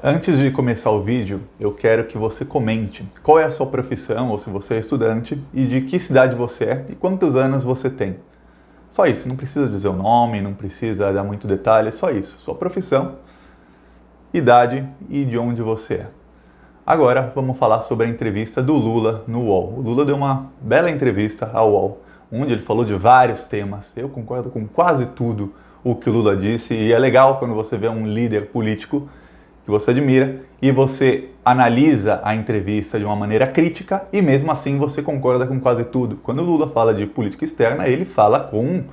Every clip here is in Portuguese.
Antes de começar o vídeo, eu quero que você comente qual é a sua profissão, ou se você é estudante, e de que cidade você é e quantos anos você tem. Só isso, não precisa dizer o nome, não precisa dar muito detalhe, só isso. Sua profissão, idade e de onde você é. Agora vamos falar sobre a entrevista do Lula no UOL. O Lula deu uma bela entrevista ao UOL, onde ele falou de vários temas. Eu concordo com quase tudo o que o Lula disse, e é legal quando você vê um líder político que você admira e você analisa a entrevista de uma maneira crítica e mesmo assim você concorda com quase tudo. Quando o Lula fala de política externa, ele fala com,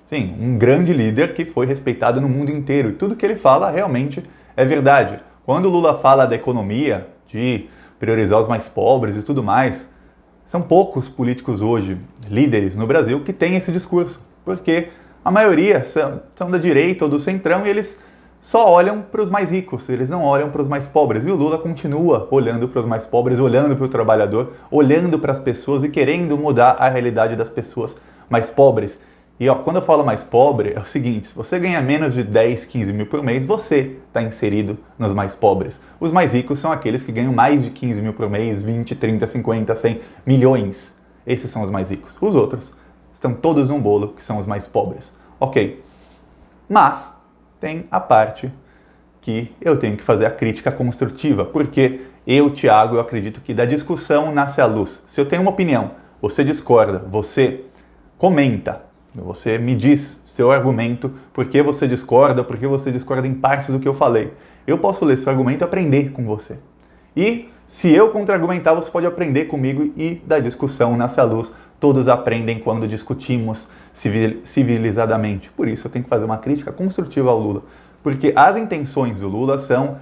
sim, um grande líder que foi respeitado no mundo inteiro e tudo que ele fala realmente é verdade. Quando o Lula fala da economia, de priorizar os mais pobres e tudo mais, são poucos políticos hoje, líderes no Brasil, que têm esse discurso, porque a maioria são da direita ou do centrão e eles só olham para os mais ricos, eles não olham para os mais pobres. E o Lula continua olhando para os mais pobres, olhando para o trabalhador, olhando para as pessoas e querendo mudar a realidade das pessoas mais pobres. E ó, quando eu falo mais pobre, é o seguinte: se você ganha menos de 10, 15 mil por mês, você está inserido nos mais pobres. Os mais ricos são aqueles que ganham mais de 15 mil por mês, 20, 30, 50, 100 milhões. Esses são os mais ricos. Os outros estão todos num bolo, que são os mais pobres. Ok. Mas tem a parte que eu tenho que fazer a crítica construtiva, porque eu, Thiago, eu acredito que da discussão nasce a luz. Se eu tenho uma opinião, você discorda, você comenta, você me diz seu argumento, por que você discorda em partes do que eu falei. Eu posso ler seu argumento e aprender com você. E se eu contra-argumentar, você pode aprender comigo e da discussão nasce a luz. Todos aprendem quando discutimos civilizadamente. Por isso eu tenho que fazer uma crítica construtiva ao Lula. Porque as intenções do Lula são,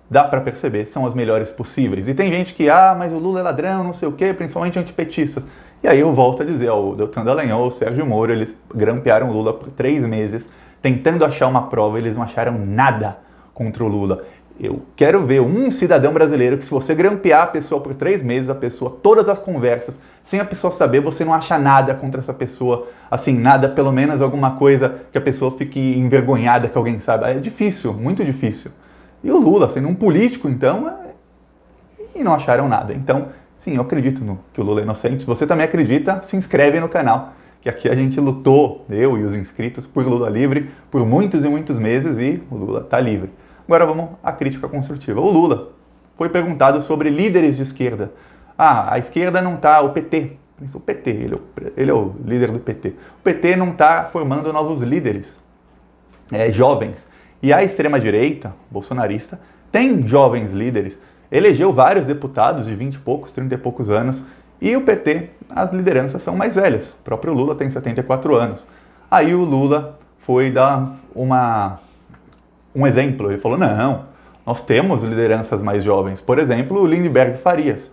dá para perceber, são as melhores possíveis. E tem gente que, mas o Lula é ladrão, não sei o quê, principalmente antipetistas. E aí eu volto a dizer, o Deltan Dallagnol, o Sérgio Moro, eles grampearam o Lula por 3 meses, tentando achar uma prova, eles não acharam nada contra o Lula. Eu quero ver um cidadão brasileiro que, se você grampear a pessoa por 3 meses, todas as conversas, sem a pessoa saber, você não acha nada contra essa pessoa, assim, nada, pelo menos alguma coisa que a pessoa fique envergonhada que alguém saiba. É difícil, muito difícil. E o Lula, sendo um político, então, e não acharam nada. Então, sim, eu acredito que o Lula é inocente. Se você também acredita, se inscreve no canal, que aqui a gente lutou, eu e os inscritos, por Lula livre por muitos e muitos meses e o Lula está livre. Agora vamos à crítica construtiva. O Lula foi perguntado sobre líderes de esquerda. A esquerda não está, o PT, ele é o líder do PT. O PT não está formando novos líderes, jovens. E a extrema-direita, bolsonarista, tem jovens líderes. Elegeu vários deputados de 20 e poucos, 30 e poucos anos. E o PT, as lideranças são mais velhas. O próprio Lula tem 74 anos. Aí o Lula foi dar um exemplo. Ele falou, não, nós temos lideranças mais jovens. Por exemplo, o Lindenberg Farias.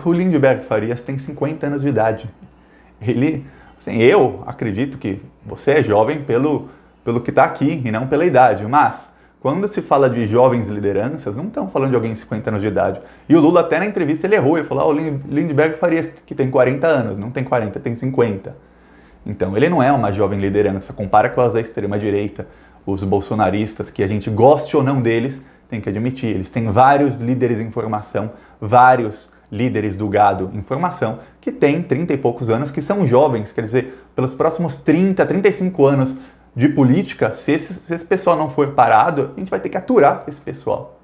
O Lindenberg Farias tem 50 anos de idade. Ele, assim, eu acredito que você é jovem pelo que está aqui e não pela idade. Mas, quando se fala de jovens lideranças, não estão falando de alguém de 50 anos de idade. E o Lula até na entrevista ele errou. Ele falou, o Lindenberg Farias, que tem 40 anos. Não tem 40, tem 50. Então, ele não é uma jovem liderança. Compara com as da extrema-direita. Os bolsonaristas, que a gente goste ou não deles, tem que admitir, eles têm vários líderes em formação, vários líderes do gado em formação, que têm 30 e poucos anos, que são jovens, quer dizer, pelos próximos 30, 35 anos de política, se esse pessoal não for parado, a gente vai ter que aturar esse pessoal.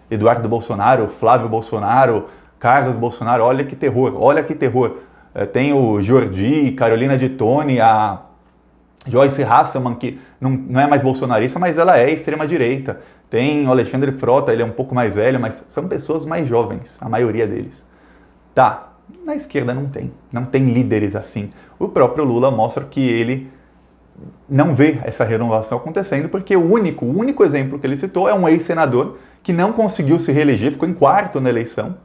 Eduardo Bolsonaro, Flávio Bolsonaro, Carlos Bolsonaro, olha que terror, olha que terror. Tem o Jordi, Carolina de Tone, a Joyce Hasselman, que não é mais bolsonarista, mas ela é extrema-direita. Tem o Alexandre Frota, ele é um pouco mais velho, mas são pessoas mais jovens, a maioria deles. Tá, na esquerda não tem líderes assim. O próprio Lula mostra que ele não vê essa renovação acontecendo, porque o único exemplo que ele citou é um ex-senador que não conseguiu se reeleger, ficou em 4º na eleição,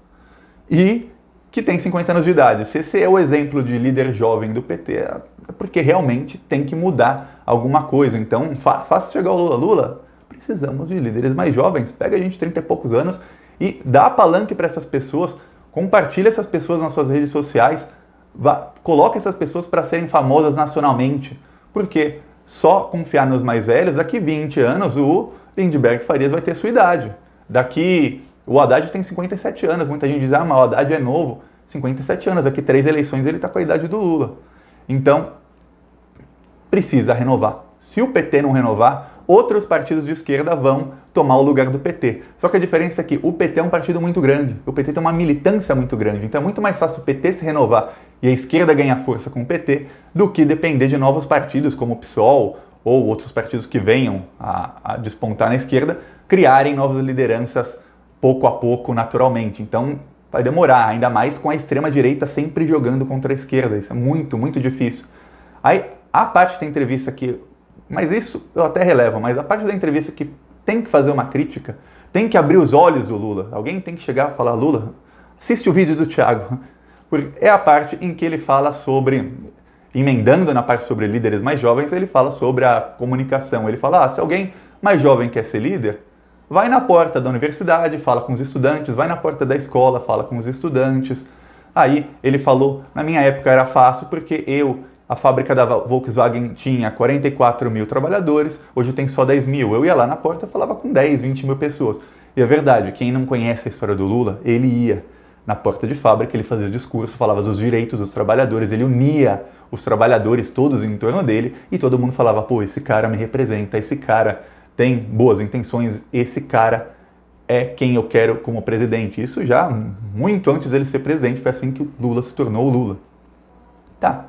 e que tem 50 anos de idade. Se esse é o exemplo de líder jovem do PT, é porque realmente tem que mudar alguma coisa. Então, faça chegar o Lula. Lula, precisamos de líderes mais jovens. Pega a gente de 30 e poucos anos e dá palanque para essas pessoas, compartilha essas pessoas nas suas redes sociais, coloca essas pessoas para serem famosas nacionalmente. Porque só confiar nos mais velhos, daqui 20 anos o Lindenberg Farias vai ter sua idade. O Haddad tem 57 anos, muita gente diz, mas o Haddad é novo. 57 anos, daqui 3 eleições ele está com a idade do Lula. Então, precisa renovar. Se o PT não renovar, outros partidos de esquerda vão tomar o lugar do PT. Só que a diferença é que o PT é um partido muito grande, o PT tem uma militância muito grande, então é muito mais fácil o PT se renovar e a esquerda ganhar força com o PT do que depender de novos partidos como o PSOL ou outros partidos que venham a despontar na esquerda, criarem novas lideranças pouco a pouco, naturalmente. Então vai demorar, ainda mais com a extrema-direita sempre jogando contra a esquerda, isso é muito, muito difícil. Aí, a parte da entrevista que... Mas isso eu até relevo, mas a parte da entrevista que tem que fazer uma crítica, tem que abrir os olhos do Lula. Alguém tem que chegar e falar, Lula, assiste o vídeo do Thiago. É a parte em que ele fala sobre, emendando na parte sobre líderes mais jovens, ele fala sobre a comunicação. Ele fala, se alguém mais jovem quer ser líder, vai na porta da universidade, fala com os estudantes, vai na porta da escola, fala com os estudantes. Aí ele falou, na minha época era fácil porque a fábrica da Volkswagen tinha 44 mil trabalhadores, hoje tem só 10 mil. Eu ia lá na porta e falava com 10, 20 mil pessoas. E é verdade, quem não conhece a história do Lula, ele ia na porta de fábrica, ele fazia o discurso, falava dos direitos dos trabalhadores, ele unia os trabalhadores todos em torno dele e todo mundo falava, pô, esse cara me representa, esse cara tem boas intenções, esse cara é quem eu quero como presidente. Isso já muito antes dele ser presidente, foi assim que o Lula se tornou o Lula. Tá.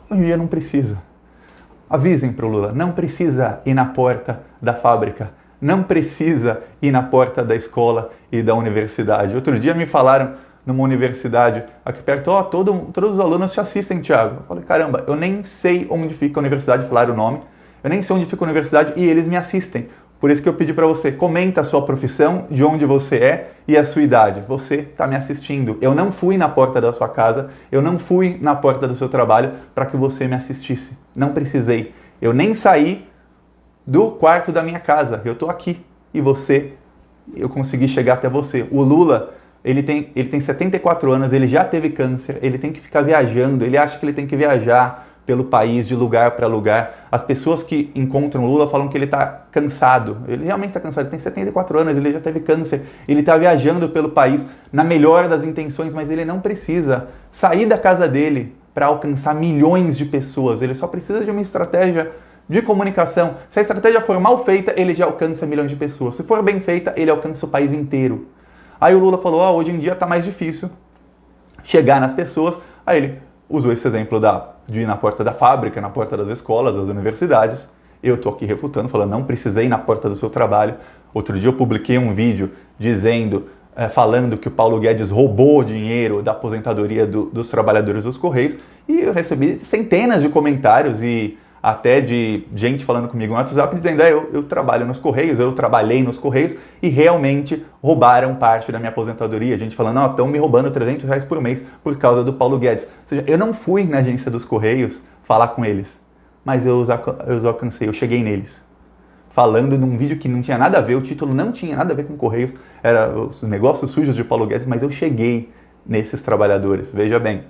Hoje em dia não precisa. Avisem para o Lula, não precisa ir na porta da fábrica, não precisa ir na porta da escola e da universidade. Outro dia me falaram numa universidade aqui perto, todos os alunos te assistem, Thiago. Eu falei, caramba, eu nem sei onde fica a universidade, falaram o nome, eu nem sei onde fica a universidade e eles me assistem. Por isso que eu pedi para você, comenta a sua profissão, de onde você é e a sua idade. Você está me assistindo. Eu não fui na porta da sua casa, eu não fui na porta do seu trabalho para que você me assistisse. Não precisei. Eu nem saí do quarto da minha casa. Eu estou aqui e eu consegui chegar até você. O Lula, ele tem 74 anos, ele já teve câncer, ele tem que ficar viajando, ele acha que ele tem que viajar pelo país, de lugar para lugar. As pessoas que encontram o Lula falam que ele está cansado. Ele realmente está cansado, ele tem 74 anos, ele já teve câncer, ele está viajando pelo país na melhor das intenções, mas ele não precisa sair da casa dele para alcançar milhões de pessoas. Ele só precisa de uma estratégia de comunicação. Se a estratégia for mal feita, ele já alcança milhões de pessoas. Se for bem feita, ele alcança o país inteiro. Aí o Lula falou, hoje em dia está mais difícil chegar nas pessoas. Aí ele usou esse exemplo de ir na porta da fábrica, na porta das escolas, das universidades. Eu estou aqui refutando, falando, não precisei ir na porta do seu trabalho. Outro dia eu publiquei um vídeo falando que o Paulo Guedes roubou dinheiro da aposentadoria dos trabalhadores dos Correios e eu recebi centenas de comentários e até de gente falando comigo no WhatsApp dizendo, eu trabalho nos Correios, eu trabalhei nos Correios e realmente roubaram parte da minha aposentadoria. Gente falando, estão me roubando R$300 por mês por causa do Paulo Guedes. Ou seja, eu não fui na agência dos Correios falar com eles, mas eu os alcancei, eu cheguei neles. Falando num vídeo que não tinha nada a ver, o título não tinha nada a ver com Correios, era os negócios sujos de Paulo Guedes, mas eu cheguei nesses trabalhadores, veja bem.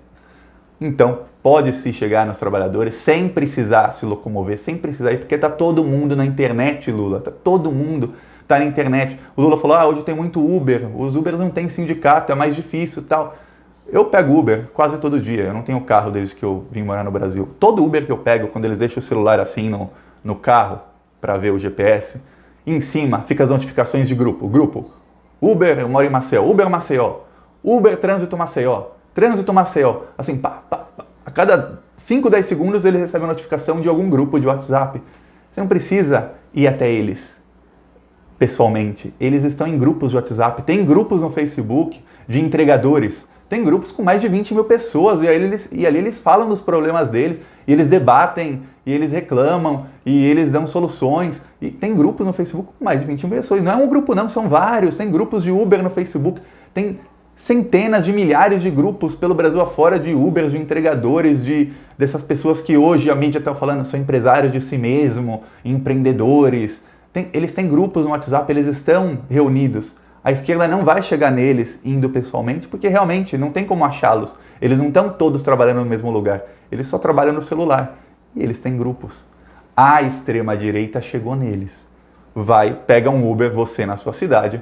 Então, pode-se chegar nos trabalhadores sem precisar se locomover, sem precisar ir, porque está todo mundo na internet, Lula. Todo mundo está na internet. O Lula falou, hoje tem muito Uber, os Ubers não têm sindicato, é mais difícil e tal. Eu pego Uber quase todo dia, eu não tenho carro desde que eu vim morar no Brasil. Todo Uber que eu pego, quando eles deixam o celular assim no carro, para ver o GPS, em cima fica as notificações de grupo. Grupo, Uber, eu moro em Maceió, Uber Maceió, Uber Trânsito Maceió, Trânsito Maceió, assim, pá. A cada 5, 10 segundos ele recebe uma notificação de algum grupo de WhatsApp. Você não precisa ir até eles pessoalmente. Eles estão em grupos de WhatsApp, tem grupos no Facebook de entregadores, tem grupos com mais de 20 mil pessoas e ali eles falam dos problemas deles, e eles debatem, e eles reclamam, e eles dão soluções. E tem grupos no Facebook com mais de 20 mil pessoas. Não é um grupo não, são vários. Tem grupos de Uber no Facebook, tem centenas de milhares de grupos pelo Brasil afora de Uber, de entregadores, dessas pessoas que hoje a mídia está falando são empresários de si mesmo, empreendedores. Eles têm grupos no WhatsApp, eles estão reunidos. A esquerda não vai chegar neles indo pessoalmente, porque realmente não tem como achá-los. Eles não estão todos trabalhando no mesmo lugar, eles só trabalham no celular. E eles têm grupos. A extrema-direita chegou neles. Pega um Uber, você na sua cidade,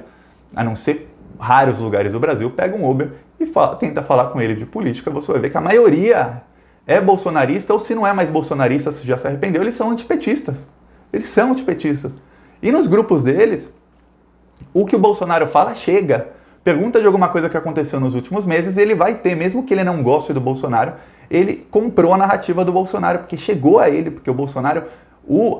a não ser raros lugares do Brasil, pega um Uber e tenta falar com ele de política, você vai ver que a maioria é bolsonarista, ou se não é mais bolsonarista, se já se arrependeu, eles são antipetistas. Eles são antipetistas. E nos grupos deles, o que o Bolsonaro fala chega. Pergunta de alguma coisa que aconteceu nos últimos meses, ele vai ter, mesmo que ele não goste do Bolsonaro, ele comprou a narrativa do Bolsonaro, porque chegou a ele, porque o Bolsonaro,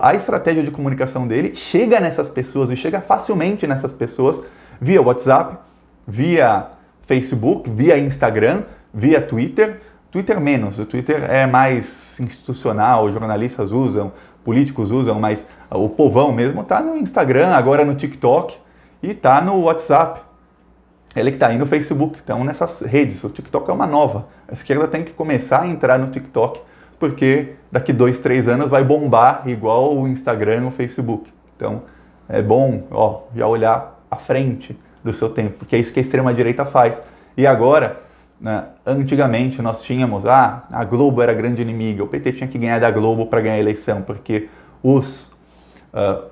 a estratégia de comunicação dele chega nessas pessoas, e chega facilmente nessas pessoas, via WhatsApp, via Facebook, via Instagram, via Twitter. Twitter menos, o Twitter é mais institucional, jornalistas usam, políticos usam, mas o povão mesmo tá no Instagram, agora no TikTok e tá no WhatsApp. Ele que tá aí no Facebook, então nessas redes. O TikTok é uma nova. A esquerda tem que começar a entrar no TikTok, porque daqui 2, 3 anos vai bombar igual o Instagram e o Facebook. Então é bom, já olhar à frente do seu tempo, porque é isso que a extrema-direita faz. E agora, né, antigamente nós tínhamos, a Globo era a grande inimiga, o PT tinha que ganhar da Globo para ganhar a eleição, porque os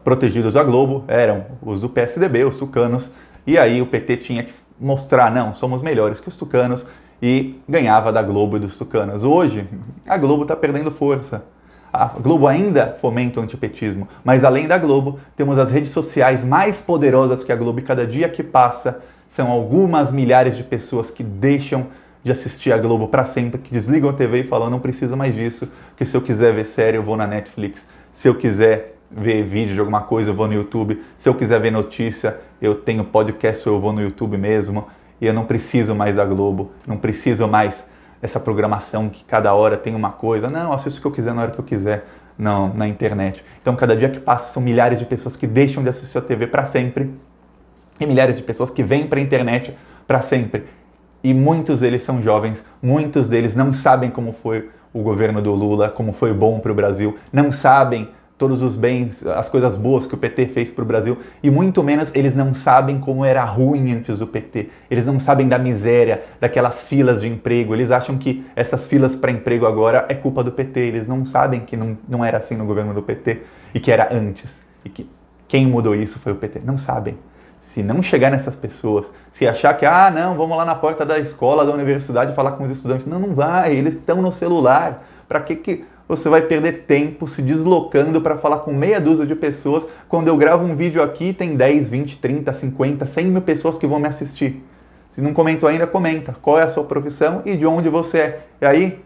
protegidos da Globo eram os do PSDB, os tucanos, e aí o PT tinha que mostrar, não, somos melhores que os tucanos, e ganhava da Globo e dos tucanos. Hoje, a Globo está perdendo força. A Globo ainda fomenta o antipetismo, mas além da Globo, temos as redes sociais mais poderosas que a Globo, e cada dia que passa, são algumas milhares de pessoas que deixam de assistir a Globo para sempre, que desligam a TV e falam, não preciso mais disso, porque se eu quiser ver série, eu vou na Netflix, se eu quiser ver vídeo de alguma coisa, eu vou no YouTube, se eu quiser ver notícia, eu tenho podcast, eu vou no YouTube mesmo, e eu não preciso mais da Globo, não preciso mais essa programação que cada hora tem uma coisa, não, assisto o que eu quiser na hora que eu quiser, não, na internet. Então, cada dia que passa, são milhares de pessoas que deixam de assistir a TV para sempre, e milhares de pessoas que vêm para a internet para sempre. E muitos deles são jovens, muitos deles não sabem como foi o governo do Lula, como foi bom para o Brasil, não sabem todos os bens, as coisas boas que o PT fez para o Brasil, e muito menos eles não sabem como era ruim antes do PT. Eles não sabem da miséria, daquelas filas de emprego, eles acham que essas filas para emprego agora é culpa do PT, eles não sabem que não era assim no governo do PT, e que era antes, e que quem mudou isso foi o PT, não sabem. Se não chegar nessas pessoas, se achar que, não, vamos lá na porta da escola, da universidade falar com os estudantes, não vai, eles estão no celular, para que você vai perder tempo se deslocando para falar com meia dúzia de pessoas, quando eu gravo um vídeo aqui tem 10, 20, 30, 50, 100 mil pessoas que vão me assistir. Se não comentou ainda, comenta. Qual é a sua profissão e de onde você é. E aí,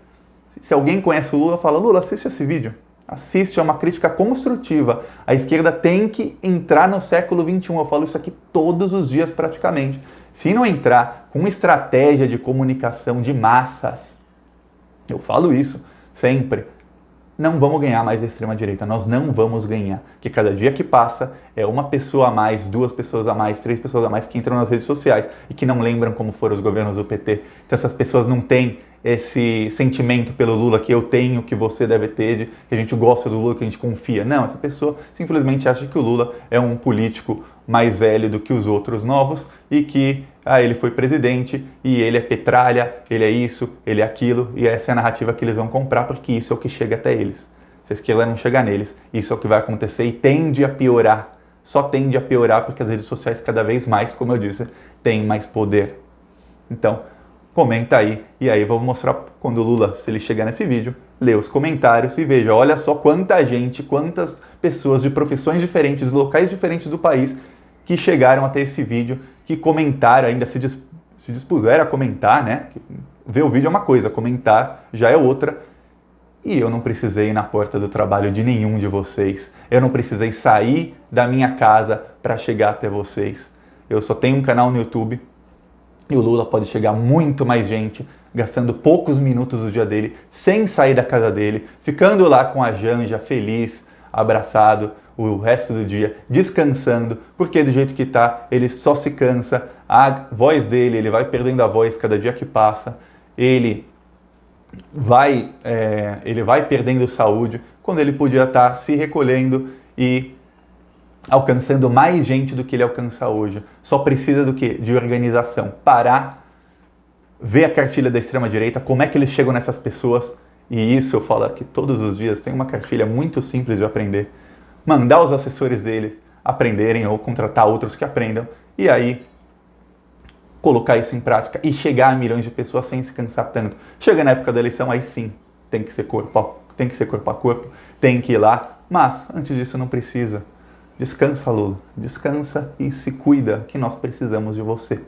se alguém conhece o Lula, fala, Lula, assiste esse vídeo. Assiste, é uma crítica construtiva. A esquerda tem que entrar no século XXI. Eu falo isso aqui todos os dias praticamente. Se não entrar com estratégia de comunicação de massas, eu falo isso sempre, não vamos ganhar mais a extrema-direita, nós não vamos ganhar. Porque cada dia que passa é uma pessoa a mais, 2 pessoas a mais, 3 pessoas a mais que entram nas redes sociais e que não lembram como foram os governos do PT. Então essas pessoas não têm esse sentimento pelo Lula que eu tenho, que você deve ter, que a gente gosta do Lula, que a gente confia. Não, essa pessoa simplesmente acha que o Lula é um político mais velho do que os outros novos e que ele foi presidente e ele é petralha, ele é isso, ele é aquilo, e essa é a narrativa que eles vão comprar porque isso é o que chega até eles. Se a esquerda não chegar neles, isso é o que vai acontecer e tende a piorar. Só tende a piorar porque as redes sociais cada vez mais, como eu disse, têm mais poder. Então, comenta aí, e aí vou mostrar quando o Lula, se ele chegar nesse vídeo, lê os comentários e veja, olha só quanta gente, quantas pessoas de profissões diferentes, locais diferentes do país que chegaram até esse vídeo, que comentaram ainda, se dispuseram a comentar, né? Ver o vídeo é uma coisa, comentar já é outra. E eu não precisei ir na porta do trabalho de nenhum de vocês. Eu não precisei sair da minha casa para chegar até vocês. Eu só tenho um canal no YouTube e o Lula pode chegar muito mais gente, gastando poucos minutos do dia dele, sem sair da casa dele, ficando lá com a Janja, feliz, abraçado, o resto do dia, descansando, porque do jeito que tá, ele só se cansa, a voz dele, ele vai perdendo a voz cada dia que passa, ele vai perdendo saúde, quando ele podia estar se recolhendo e alcançando mais gente do que ele alcança hoje. Só precisa do quê? De organização. Parar, ver a cartilha da extrema-direita, como é que eles chegam nessas pessoas, e isso eu falo aqui todos os dias, tem uma cartilha muito simples de aprender. Mandar os assessores dele aprenderem ou contratar outros que aprendam, e aí colocar isso em prática e chegar a milhões de pessoas sem se cansar tanto. Chega na época da eleição, aí sim, tem que ser corpo a corpo, tem que ir lá, mas antes disso não precisa. Descansa, Lula, descansa e se cuida, que nós precisamos de você.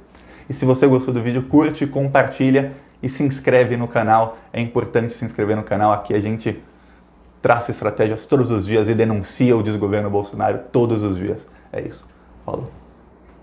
E se você gostou do vídeo, curte, compartilha e se inscreve no canal. É importante se inscrever no canal, aqui a gente traça estratégias todos os dias e denuncia o desgoverno Bolsonaro todos os dias. É isso. Falou.